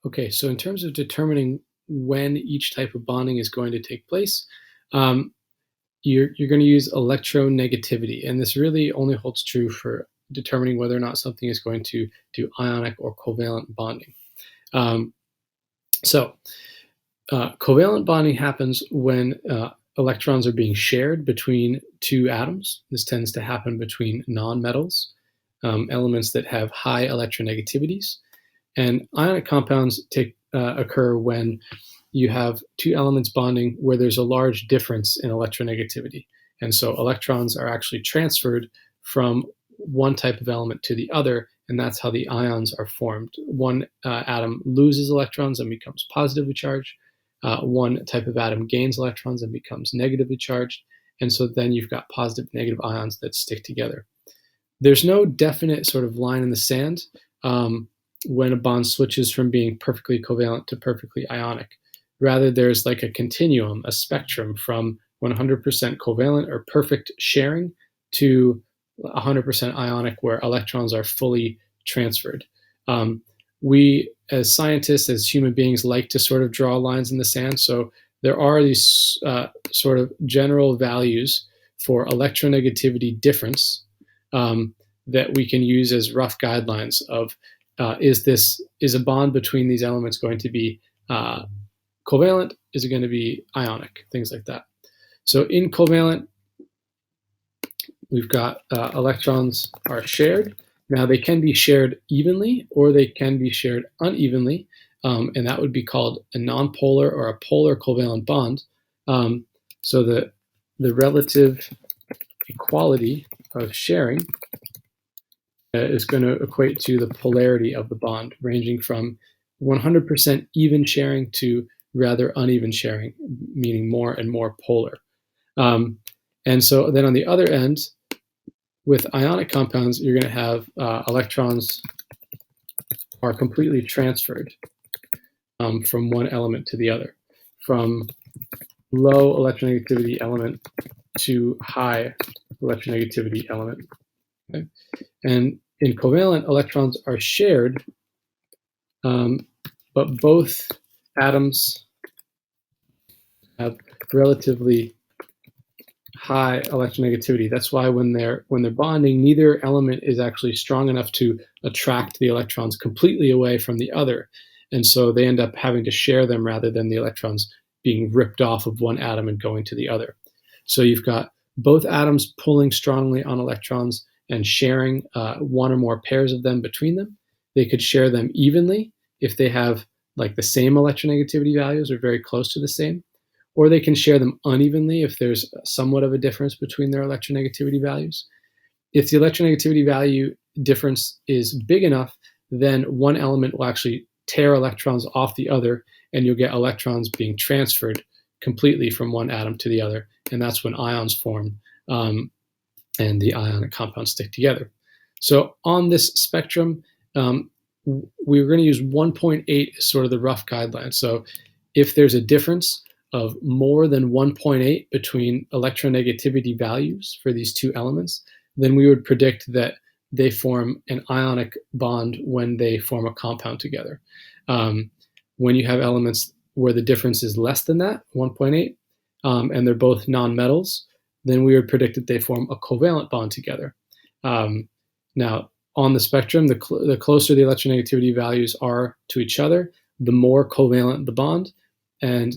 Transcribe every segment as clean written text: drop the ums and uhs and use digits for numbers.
Okay, so in terms of determining when each type of bonding is going to take place, um, you're going to use electronegativity, and this really only holds true for determining whether or not something is going to do ionic or covalent bonding. Um, so, covalent bonding happens when electrons are being shared between two atoms. This tends to happen between nonmetals, elements that have high electronegativities. And ionic compounds occur when you have two elements bonding where there's a large difference in electronegativity. And so electrons are actually transferred from one type of element to the other, and that's how the ions are formed. One atom loses electrons and becomes positively charged. One type of atom gains electrons and becomes negatively charged. And so then you've got positive and negative ions that stick together. There's no definite sort of line in the sand when a bond switches from being perfectly covalent to perfectly ionic. Rather, there's like a continuum, a spectrum from 100% covalent or perfect sharing to 100% ionic, where electrons are fully transferred. We, as scientists, as human beings, like to sort of draw lines in the sand. So there are these sort of general values for electronegativity difference that we can use as rough guidelines of is a bond between these elements going to be covalent? Is it going to be ionic? Things like that. So in covalent, we've got electrons are shared. Now they can be shared evenly or they can be shared unevenly, and that would be called a nonpolar or a polar covalent bond. So the relative equality of sharing is going to equate to the polarity of the bond, ranging from 100% even sharing to rather uneven sharing, meaning more and more polar. And so then on the other end, with ionic compounds, you're going to have electrons are completely transferred from one element to the other, from low electronegativity element to high electronegativity element. Okay? And in covalent, electrons are shared, but both atoms have relatively high electronegativity. That's why when they're bonding, neither element is actually strong enough to attract the electrons completely away from the other. And so they end up having to share them rather than the electrons being ripped off of one atom and going to the other. So you've got both atoms pulling strongly on electrons and sharing one or more pairs of them between them. They could share them evenly if they have like the same electronegativity values or very close to the same, or they can share them unevenly if there's somewhat of a difference between their electronegativity values. If the electronegativity value difference is big enough, then one element will actually tear electrons off the other, and you'll get electrons being transferred completely from one atom to the other, and that's when ions form and the ionic compounds stick together. So on this spectrum, we're going to use 1.8 as sort of the rough guideline. So if there's a difference of more than 1.8 between electronegativity values for these two elements, then we would predict that they form an ionic bond when they form a compound together. When you have elements where the difference is less than that, 1.8, and they're both nonmetals, then we would predict that they form a covalent bond together. Now, on the spectrum, the closer the electronegativity values are to each other, the more covalent the bond. And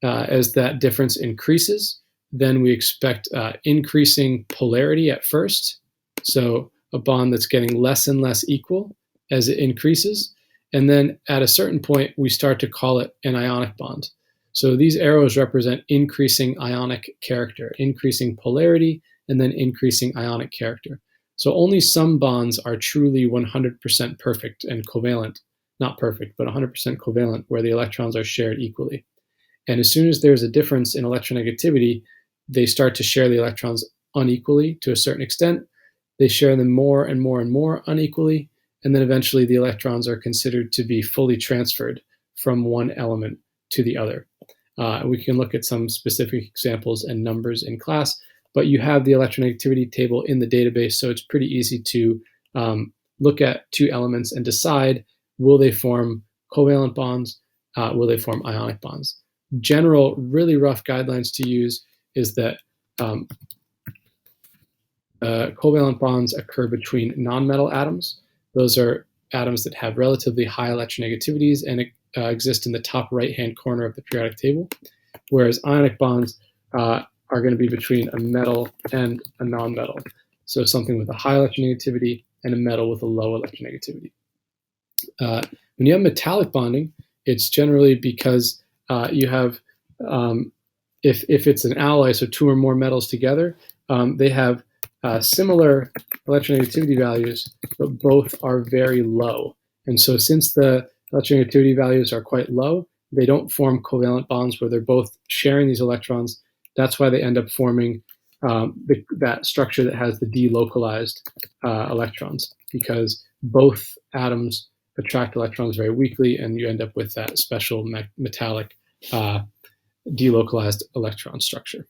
as that difference increases, then we expect increasing polarity at first. So a bond that's getting less and less equal as it increases. And then at a certain point, we start to call it an ionic bond. So these arrows represent increasing ionic character, increasing polarity, and then increasing ionic character. So only some bonds are truly 100% perfect and covalent, not perfect, but 100% covalent, where the electrons are shared equally. And as soon as there's a difference in electronegativity, they start to share the electrons unequally to a certain extent. They share them more and more and more unequally, and then eventually the electrons are considered to be fully transferred from one element to the other. We can look at some specific examples and numbers in class, but you have the electronegativity table in the database, so it's pretty easy to look at two elements and decide, will they form covalent bonds? Will they form ionic bonds? General, really rough guidelines to use is that covalent bonds occur between nonmetal atoms. Those are atoms that have relatively high electronegativities and exist in the top right-hand corner of the periodic table, whereas ionic bonds are going to be between a metal and a nonmetal. So something with a high electronegativity and a metal with a low electronegativity. When you have metallic bonding, it's generally because you have, if it's an alloy, so two or more metals together, they have similar electronegativity values, but both are very low. And so since the electronegativity values are quite low, they don't form covalent bonds where they're both sharing these electrons. That's why they end up forming that structure that has the delocalized electrons, because both atoms attract electrons very weakly, and you end up with that special metallic delocalized electron structure.